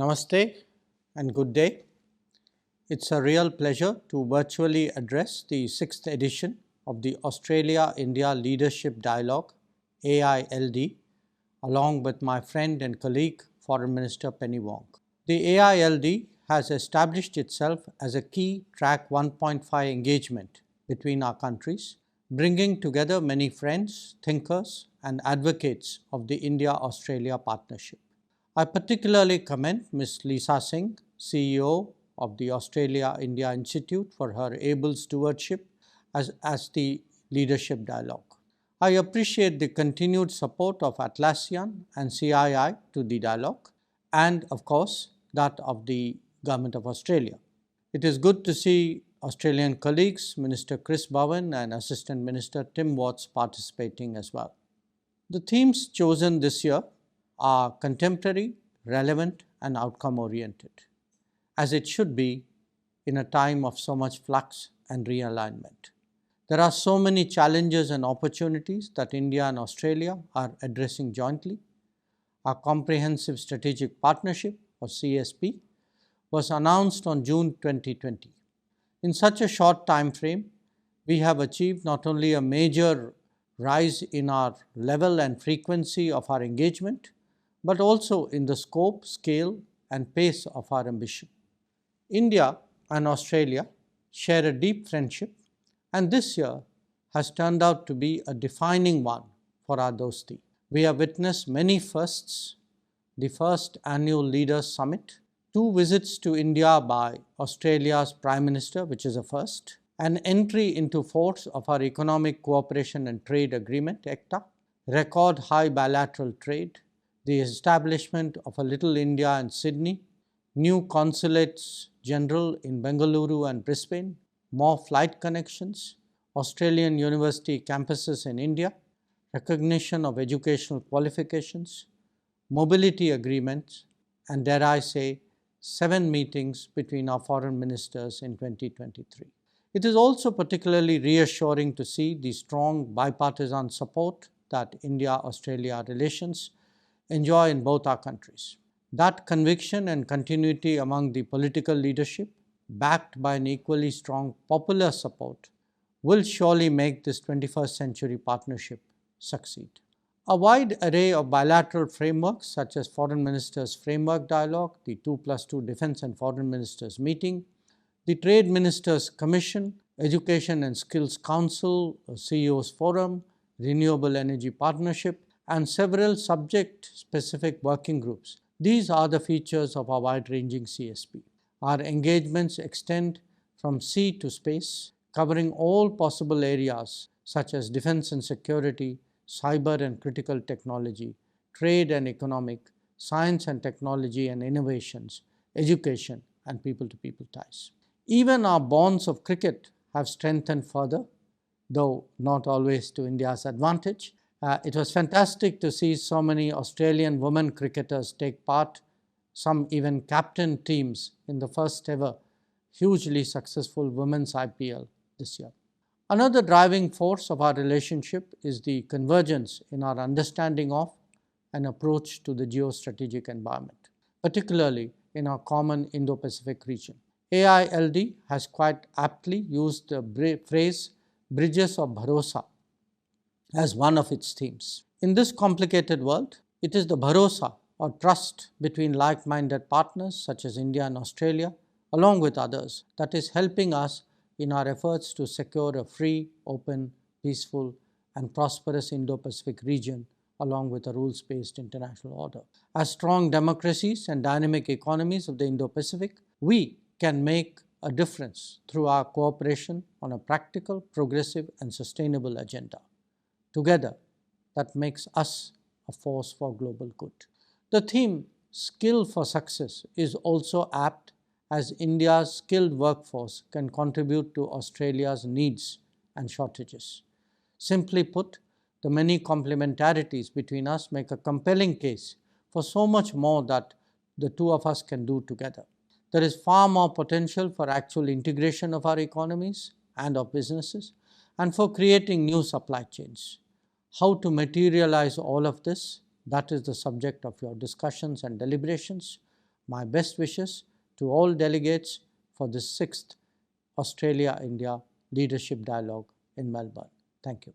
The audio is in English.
Namaste and good day. It's a real pleasure to virtually address the 6th edition of the Australia-India Leadership Dialogue AILD along with my friend and colleague Foreign Minister Penny Wong. The AILD has established itself as a key Track 1.5 engagement between our countries, bringing together many friends, thinkers and advocates of the India-Australia partnership. I particularly commend Ms. Lisa Singh, CEO of the Australia-India Institute, for her able stewardship as the leadership dialogue. I appreciate the continued support of Atlassian and CII to the dialogue and, of course, that of the Government of Australia. It is good to see Australian colleagues, Minister Chris Bowen and Assistant Minister Tim Watts participating as well. The themes chosen this year are contemporary, relevant and outcome-oriented, as it should be in a time of so much flux and realignment. There are so many challenges and opportunities that India and Australia are addressing jointly. Our Comprehensive Strategic Partnership, or CSP, was announced on June 2020. In such a short time frame, we have achieved not only a major rise in our level and frequency of our engagement, but also in the scope, scale and pace of our ambition. India and Australia share a deep friendship, and this year has turned out to be a defining one for our dosti. We have witnessed many firsts: the first annual Leaders Summit, 2 visits to India by Australia's Prime Minister, which is a first, an entry into force of our Economic Cooperation and Trade Agreement, ECTA, record high bilateral trade, the establishment of a Little India in Sydney, new consulates general in Bengaluru and Brisbane, more flight connections, Australian university campuses in India, recognition of educational qualifications, mobility agreements, and dare I say, 7 meetings between our foreign ministers in 2023. It is also particularly reassuring to see the strong bipartisan support that India-Australia relations enjoy in both our countries. That conviction and continuity among the political leadership, backed by an equally strong popular support, will surely make this 21st century partnership succeed. A wide array of bilateral frameworks such as Foreign Ministers Framework Dialogue, the 2+2 Defence and Foreign Ministers Meeting, the Trade Ministers Commission, Education and Skills Council, CEOs Forum, Renewable Energy Partnership, and several subject-specific working groups. These are the features of our wide-ranging CSP. Our engagements extend from sea to space, covering all possible areas such as defense and security, cyber and critical technology, trade and economic, science and technology and innovations, education and people-to-people ties. Even our bonds of cricket have strengthened further, though not always to India's advantage. It was fantastic to see so many Australian women cricketers take part, some even captain teams in the first ever hugely successful women's IPL this year. Another driving force of our relationship is the convergence in our understanding of and approach to the geostrategic environment, particularly in our common Indo-Pacific region. AILD has quite aptly used the phrase "bridges of bharosa" as one of its themes. In this complicated world, it is the bharosa or trust between like-minded partners such as India and Australia, along with others, that is helping us in our efforts to secure a free, open, peaceful and prosperous Indo-Pacific region along with a rules-based international order. As strong democracies and dynamic economies of the Indo-Pacific, we can make a difference through our cooperation on a practical, progressive and sustainable agenda. Together, that makes us a force for global good. The theme, Skill for Success, is also apt, as India's skilled workforce can contribute to Australia's needs and shortages. Simply put, the many complementarities between us make a compelling case for so much more that the two of us can do together. There is far more potential for actual integration of our economies and of businesses, and for creating new supply chains. How to materialize all of this, that is the subject of your discussions and deliberations. My best wishes to all delegates for the 6th Australia-India Leadership Dialogue in Melbourne. Thank you.